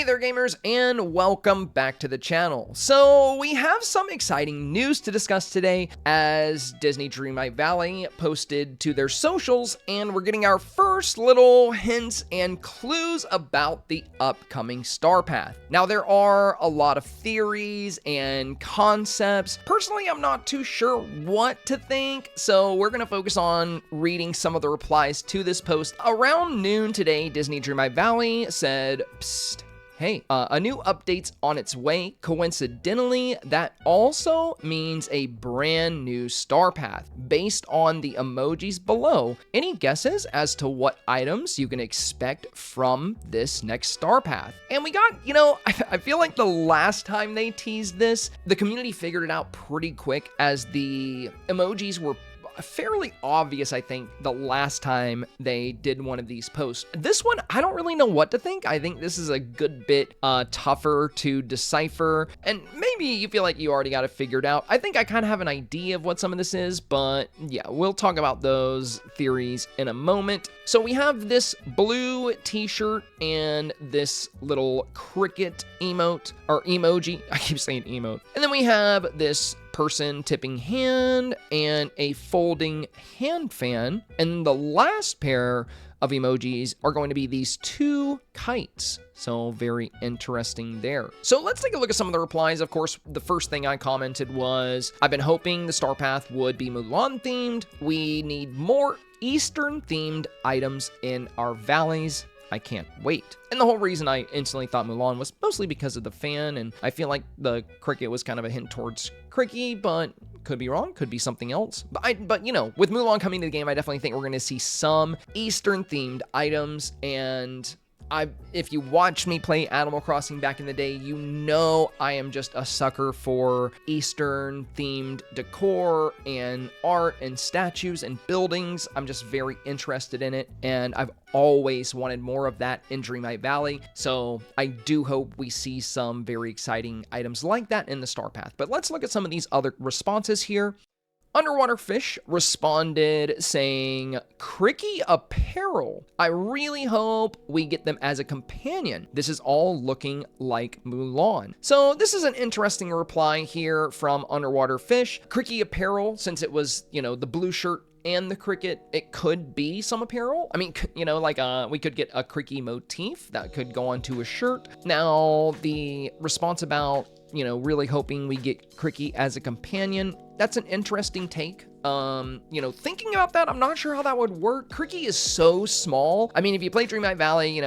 Hey there gamers, and welcome back to the channel. So we have some exciting news to discuss today as Disney Dreamlight Valley posted to their socials, and we're getting our first little hints and clues about the upcoming Star Path. Now there are a lot of theories and concepts. Personally, I'm not too sure what to think, so we're gonna focus on reading some of the replies to this post. Around noon today, Disney Dreamlight Valley said, "Psst. Hey, a new update's on its way. Coincidentally, that also means a brand new Star Path based on the emojis below. Any guesses as to what items you can expect from this next Star Path?" And we got, I feel like the last time they teased this, the community figured it out pretty quick as the emojis were fairly obvious, I think, the last time they did one of these posts. This one, I don't really know what to think. I think this is a good bit tougher to decipher, and maybe you feel like you already got it figured out. I think I kind of have an idea of what some of this is, but yeah, we'll talk about those theories in a moment. So we have this blue t-shirt and this little cricket emote, or emoji. I keep saying emote. And then we have this person tipping hand and a folding hand fan. And the last pair of emojis are going to be these two kites. So very interesting there. So let's take a look at some of the replies. Of course, the first thing I commented was, "I've been hoping the Star Path would be Mulan themed. We need more Eastern themed items in our valleys. I can't wait." And the whole reason I instantly thought Mulan was mostly because of the fan, and I feel like the cricket was kind of a hint towards Cricky, but could be wrong, could be something else. But with Mulan coming to the game, I definitely think we're going to see some Eastern themed items, and if you watched me play Animal Crossing back in the day, you know I am just a sucker for Eastern themed decor and art and statues and buildings. I'm just very interested in it, and I've always wanted more of that in Dreamlight Valley. So I do hope we see some very exciting items like that in the Star Path. But let's look at some of these other responses here. Underwater Fish responded saying, "Cricky apparel. I really hope we get them as a companion. This is all looking like Mulan." So this is an interesting reply here from Underwater Fish. Cricky apparel, since it was, the blue shirt and the cricket, it could be some apparel. I mean, we could get a Cricky motif that could go onto a shirt. Now, the response about, really hoping we get Cricky as a companion, that's an interesting take. Thinking about that, I'm not sure how that would work. Cricky is so small. I mean, if you play Dreamlight Valley,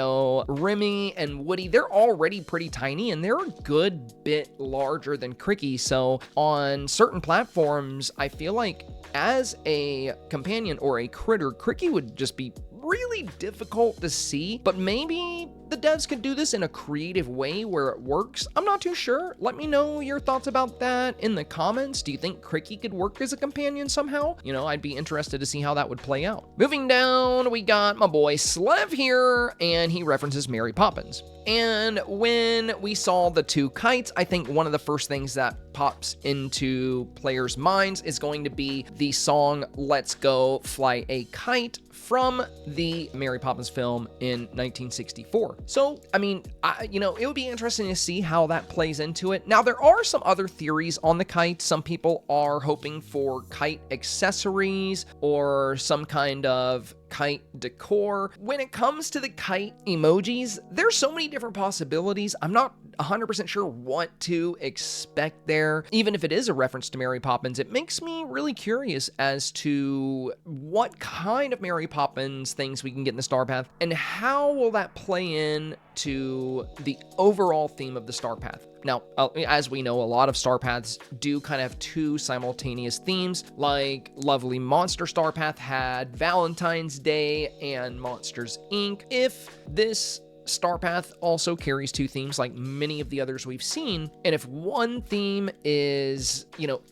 Remy and Woody, they're already pretty tiny, and they're a good bit larger than Cricky. So on certain platforms, I feel like as a companion or a critter, Cricky would just be really difficult to see, but maybe the devs could do this in a creative way where it works. I'm not too sure. Let me know your thoughts about that in the comments. Do you think Cricky could work as a companion somehow? I'd be interested to see how that would play out. Moving down, we got my boy Slev here, and he references Mary Poppins. And when we saw the two kites, I think one of the first things that pops into players' minds is going to be the song "Let's Go Fly a Kite" from the Mary Poppins film in 1964. So, I mean, it would be interesting to see how that plays into it. Now, there are some other theories on the kite. Some people are hoping for kite accessories or some kind of kite decor. When it comes to the kite emojis, there's so many different possibilities. I'm not 100% sure what to expect there. Even if it is a reference to Mary Poppins, it makes me really curious as to what kind of Mary Poppins things we can get in the Star Path, and how will that play in to the overall theme of the Star Path. Now, as we know, a lot of Star Paths do kind of have two simultaneous themes, like Lovely Monster Star Path had Valentine's Day and Monsters, Inc. If this Star Path also carries two themes like many of the others we've seen, and if one theme is,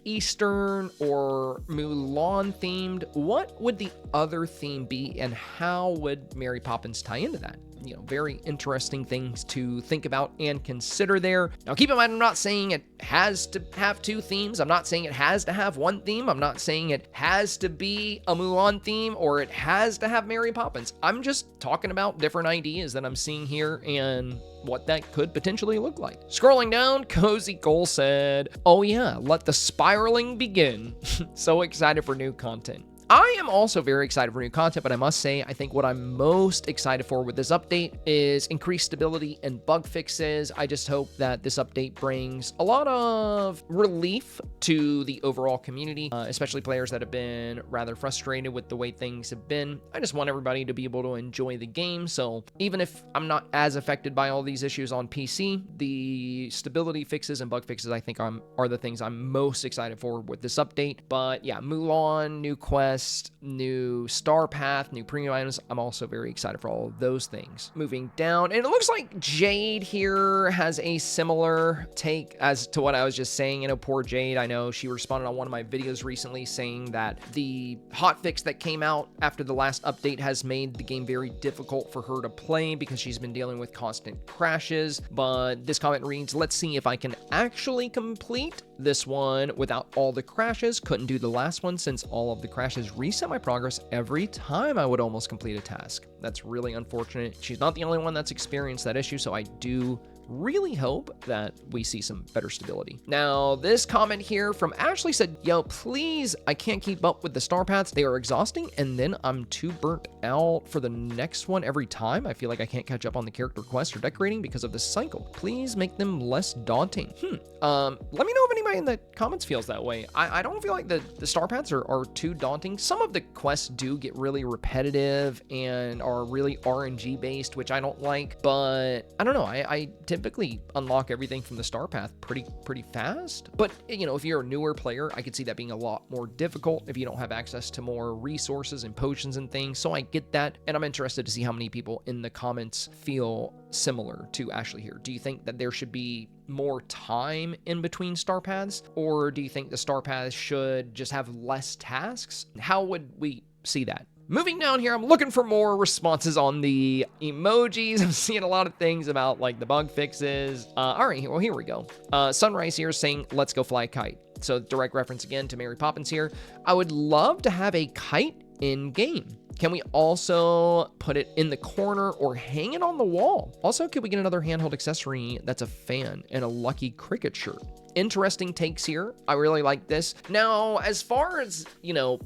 Eastern or Mulan themed, what would the other theme be, and how would Mary Poppins tie into that? very interesting things to think about and consider there. Now, keep in mind, I'm not saying it has to have 2 themes. I'm not saying it has to have 1 theme. I'm not saying it has to be a Mulan theme or it has to have Mary Poppins. I'm just talking about different ideas that I'm seeing here and what that could potentially look like. Scrolling down, Cozy Cole said, "Oh yeah, let the spiraling begin." So excited for new content. I am also very excited for new content, but I must say, I think what I'm most excited for with this update is increased stability and bug fixes. I just hope that this update brings a lot of relief to the overall community, especially players that have been rather frustrated with the way things have been. I just want everybody to be able to enjoy the game. So even if I'm not as affected by all these issues on PC, the stability fixes and bug fixes, I think are the things I'm most excited for with this update. But yeah, Mulan, new quest, new star path, new premium items. I'm also very excited for all of those things. Moving down, and it looks like Jade here has a similar take as to what I was just saying. Poor Jade. I know she responded on one of my videos recently saying that the hotfix that came out after the last update has made the game very difficult for her to play because she's been dealing with constant crashes. But this comment reads, "Let's see if I can actually complete this one without all the crashes. Couldn't do the last one since all of the crashes reset my progress every time I would almost complete a task." That's really unfortunate. She's not the only one that's experienced that issue, so I do really hope that we see some better stability. Now, this comment here from Ashley said, "Yo, please, I can't keep up with the star paths. They are exhausting, and then I'm too burnt out for the next one every time. I feel like I can't catch up on the character quest or decorating because of this cycle. Please make them less daunting." Let me know if anybody in the comments feels that way. I don't feel like the star paths are too daunting. Some of the quests do get really repetitive and are really RNG based, which I don't like, but I don't know. I typically unlock everything from the star path pretty fast. But if you're a newer player, I could see that being a lot more difficult if you don't have access to more resources and potions and things. So I get that, and I'm interested to see how many people in the comments feel similar to Ashley here. Do you think that there should be more time in between star paths, or do you think the star paths should just have less tasks? How would we see that? Moving down here, I'm looking for more responses on the emojis. I'm seeing a lot of things about like the bug fixes. All right, well, here we go. Sunrise here saying, "Let's go fly a kite." So direct reference again to Mary Poppins here. "I would love to have a kite in game. Can we also put it in the corner or hang it on the wall? Also, could we get another handheld accessory that's a fan and a lucky cricket shirt?" Interesting takes here. I really like this. Now, as far as,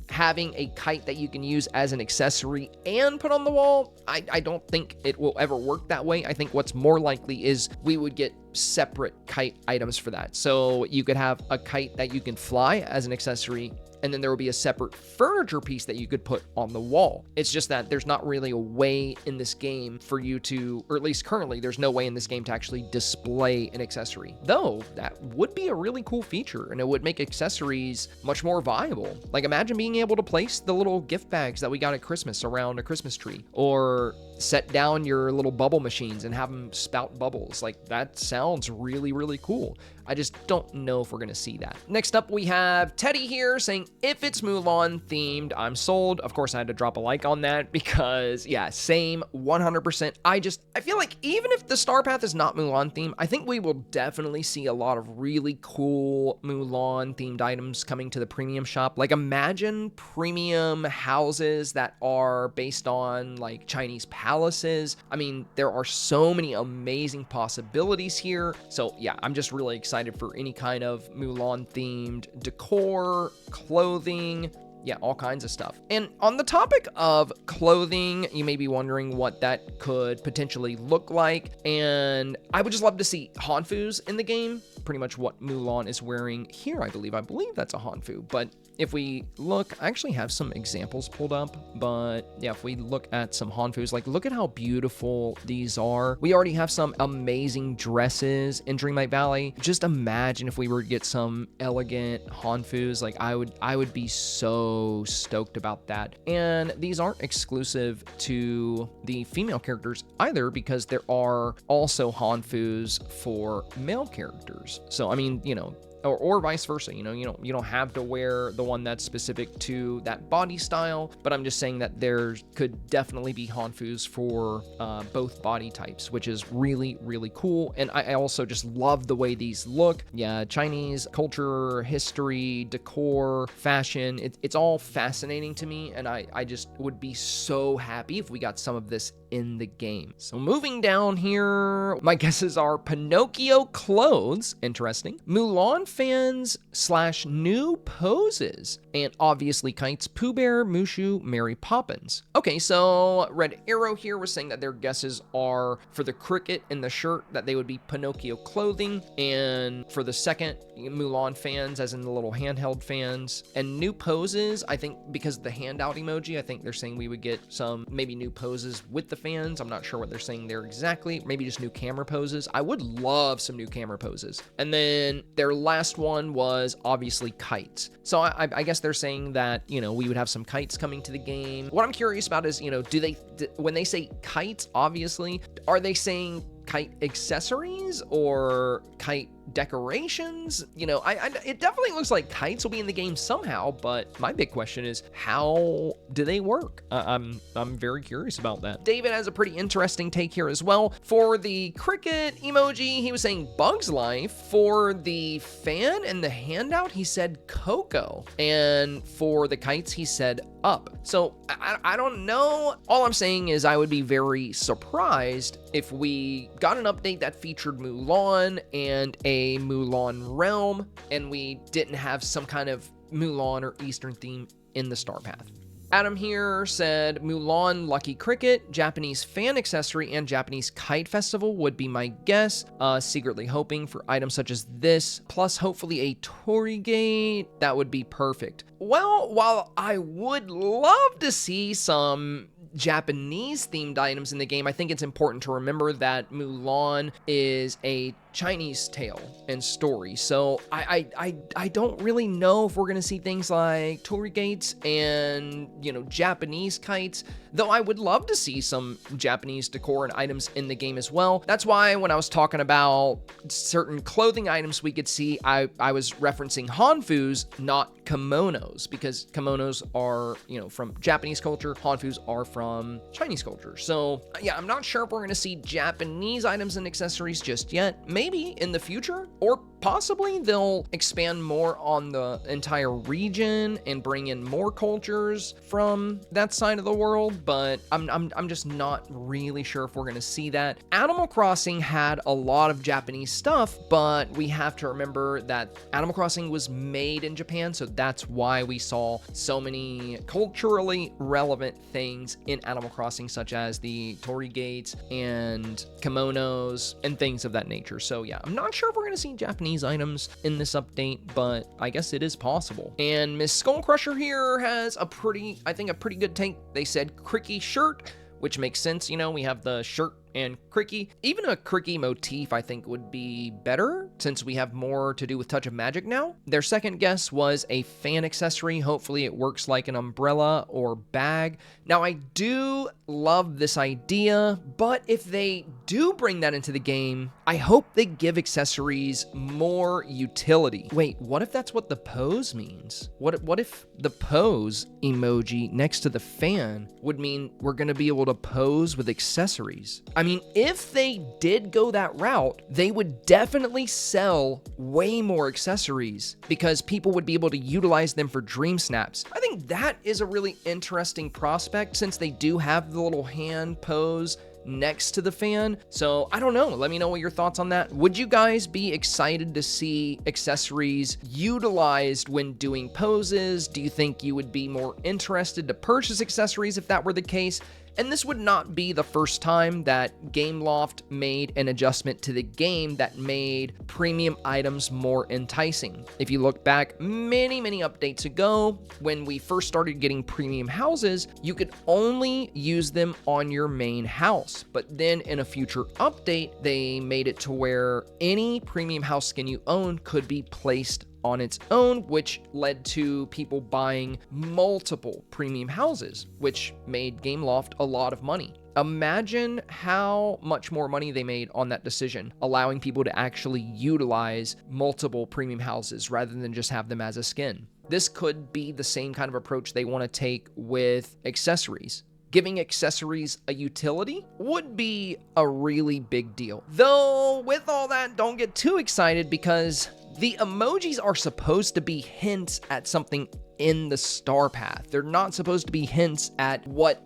having a kite that you can use as an accessory and put on the wall, I don't think it will ever work that way. I think what's more likely is we would get separate kite items for that. So you could have a kite that you can fly as an accessory, and then there will be a separate furniture piece that you could put on the wall. It's just that there's not really a way in this game for you to, or at least currently, there's no way in this game to actually display an accessory. Though, that would be a really cool feature, and it would make accessories much more viable. Like, imagine being able to place the little gift bags that we got at Christmas around a Christmas tree, or set down your little bubble machines and have them spout bubbles. Like, that sounds really, really cool. I just don't know if we're going to see that. Next up, we have Teddy here saying, "If it's Mulan themed, I'm sold." Of course, I had to drop a like on that because, yeah, same, 100%. I feel like even if the star path is not Mulan themed, I think we will definitely see a lot of really cool Mulan themed items coming to the premium shop. Like, imagine premium houses that are based on like Chinese palaces. I mean, there are so many amazing possibilities here. So yeah, I'm just really excited for any kind of Mulan themed decor, clothing, yeah, all kinds of stuff. And on the topic of clothing, you may be wondering what that could potentially look like. And I would just love to see Hanfus in the game. Pretty much what Mulan is wearing here, I believe. I believe that's a Hanfu. But if we look, I actually have some examples pulled up. But yeah, if we look at some Hanfus, like look at how beautiful these are. We already have some amazing dresses in Dreamlight Valley. Just imagine if we were to get some elegant Hanfus. Like I would be so stoked about that. And these aren't exclusive to the female characters either, because there are also Hanfus for male characters. So I mean, you know, or vice versa. You don't have to wear the one that's specific to that body style, but I'm just saying that there could definitely be Hanfus for both body types, which is really, really cool. And I also just love the way these look. Yeah, Chinese culture, history, decor, fashion, it's all fascinating to me, and I just would be so happy if we got some of this in the game. So moving down here, my guesses are Pinocchio clothes, interesting, Mulan fans / new poses, and obviously kites, Pooh Bear, Mushu, Mary Poppins. Okay, so Red Arrow here was saying that their guesses are for the cricket and the shirt, that they would be Pinocchio clothing, and for the second, Mulan fans, as in the little handheld fans, and new poses, I think because of the handout emoji, I think they're saying we would get some maybe new poses with the fans. I'm not sure what they're saying there exactly. Maybe just new camera poses. I would love some new camera poses. And then their last one was obviously kites. So I guess they're saying that, we would have some kites coming to the game. What I'm curious about is, when they say kites, obviously, are they saying kite accessories or kite decorations? It definitely looks like kites will be in the game somehow, but my big question is, how do they work? I'm very curious about that. David has a pretty interesting take here as well. For the cricket emoji, he was saying Bug's Life. For the fan and the handout, he said Coco. And for the kites, he said Up. So I don't know. All I'm saying is I would be very surprised if we got an update that featured Mulan and a Mulan realm, and we didn't have some kind of Mulan or Eastern theme in the Star Path. Adam here said Mulan Lucky Cricket, Japanese fan accessory, and Japanese kite festival would be my guess. Secretly hoping for items such as this, plus hopefully a Torii Gate. That would be perfect. Well, while I would love to see some Japanese themed items in the game, I think it's important to remember that Mulan is a Chinese tale and story. So I don't really know if we're gonna see things like Torii Gates and Japanese kites, though I would love to see some Japanese decor and items in the game as well. That's why when I was talking about certain clothing items we could see, I was referencing Hanfus, not kimonos, because kimonos are from Japanese culture, Hanfus are from Chinese culture. So yeah, I'm not sure if we're gonna see Japanese items and accessories just yet. Maybe in the future, or possibly they'll expand more on the entire region and bring in more cultures from that side of the world, but I'm just not really sure if we're going to see that. Animal Crossing had a lot of Japanese stuff, but we have to remember that Animal Crossing was made in Japan, so that's why we saw so many culturally relevant things in Animal Crossing, such as the Torii Gates and kimonos and things of that nature. So yeah, I'm not sure if we're going to see Japanese items in this update, but I guess it is possible. And Miss Skullcrusher here has a pretty good take. They said Cricky shirt, which makes sense. We have the shirt and Cricky. Even a Cricky motif I think would be better, since we have more to do with Touch of Magic now. Their second guess was a fan accessory. Hopefully it works like an umbrella or bag. Now I do love this idea, but if they do bring that into the game, I hope they give accessories more utility. Wait, what if that's what the pose means? What if the pose emoji next to the fan would mean we're gonna be able to pose with accessories? I mean, if they did go that route, they would definitely sell way more accessories because people would be able to utilize them for dream snaps. I think that is a really interesting prospect, since they do have the little hand pose next to the fan. So I don't know. Let me know what your thoughts on that. Would you guys be excited to see accessories utilized when doing poses? Do you think you would be more interested to purchase accessories if that were the case? And this would not be the first time that Gameloft made an adjustment to the game that made premium items more enticing. If you look back many updates ago, when we first started getting premium houses, you could only use them on your main house. But then in a future update, they made it to where any premium house skin you own could be placed on its own, which led to people buying multiple premium houses, which made Gameloft a lot of money. Imagine how much more money they made on that decision, allowing people to actually utilize multiple premium houses rather than just have them as a skin. This could be the same kind of approach they want to take with accessories. Giving accessories a utility would be a really big deal. Though, with all that, don't get too excited because the emojis are supposed to be hints at something in the star path. They're not supposed to be hints at what,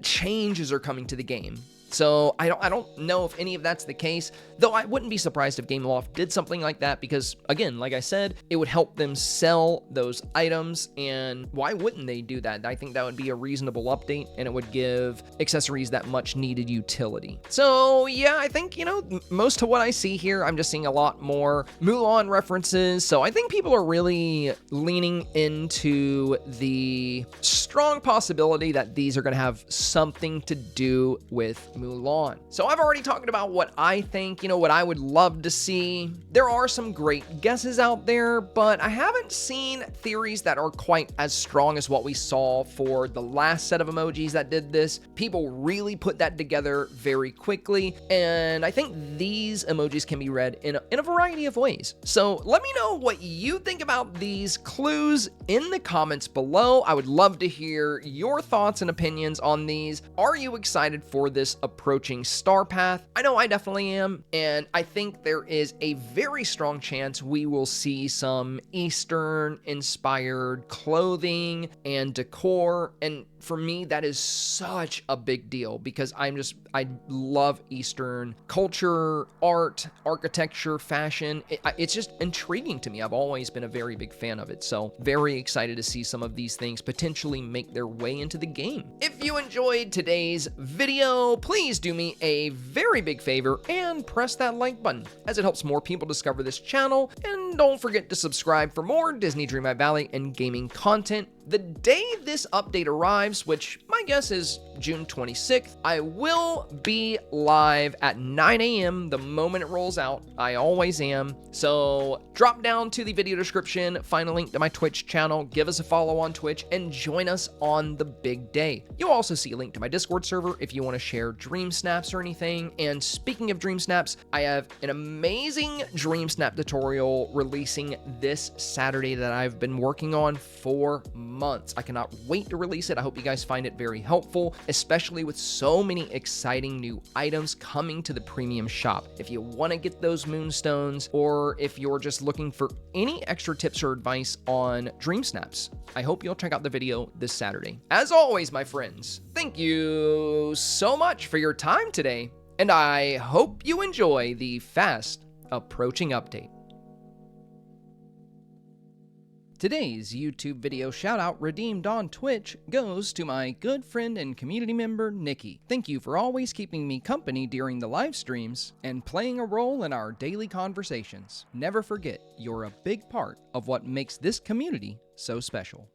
changes are coming to the game. So I don't know if any of that's the case, though I wouldn't be surprised if Gameloft did something like that because, again, like I said, it would help them sell those items, and why wouldn't they do that? I think that would be a reasonable update, and it would give accessories that much needed utility. So yeah, I think, most of what I see here, I'm just seeing a lot more Mulan references, so I think people are really leaning into the strong possibility that these are going to have something to do with Mulan. So I've already talked about what I think, what I would love to see. There are some great guesses out there, but I haven't seen theories that are quite as strong as what we saw for the last set of emojis that did this. People really put that together very quickly, and I think these emojis can be read in a variety of ways. So let me know what you think about these clues in the comments below. I would love to hear your thoughts and opinions on these. Are you excited for this approaching star path? I know I definitely am, and I think there is a very strong chance we will see some Eastern inspired clothing and decor, and for me that is such a big deal because I love Eastern culture, art, architecture, fashion. It's just intriguing to me. I've always been a very big fan of it, so very excited to see some of these things potentially make their way into the game. If you enjoyed today's video, please do me a very big favor and press that like button as it helps more people discover this channel, and don't forget to subscribe for more Disney Dreamlight Valley and gaming content. The day this update arrives, which my guess is June 26th, I will be live at 9 a.m. the moment it rolls out. I always am. So drop down to the video description, find a link to my Twitch channel, give us a follow on Twitch, and join us on the big day. You'll also see a link to my Discord server if you want to share dream snaps or anything. And speaking of dream snaps, I have an amazing dream snap tutorial releasing this Saturday that I've been working on for months. I cannot wait to release it. I hope you guys find it very helpful, especially with so many exciting new items coming to the premium shop. If you want to get those moonstones, or if you're just looking for any extra tips or advice on dream snaps, I hope you'll check out the video this Saturday. As always, my friends, thank you so much for your time today, and I hope you enjoy the fast approaching update. Today's YouTube video shoutout redeemed on Twitch goes to my good friend and community member, Nikki. Thank you for always keeping me company during the live streams and playing a role in our daily conversations. Never forget, you're a big part of what makes this community so special.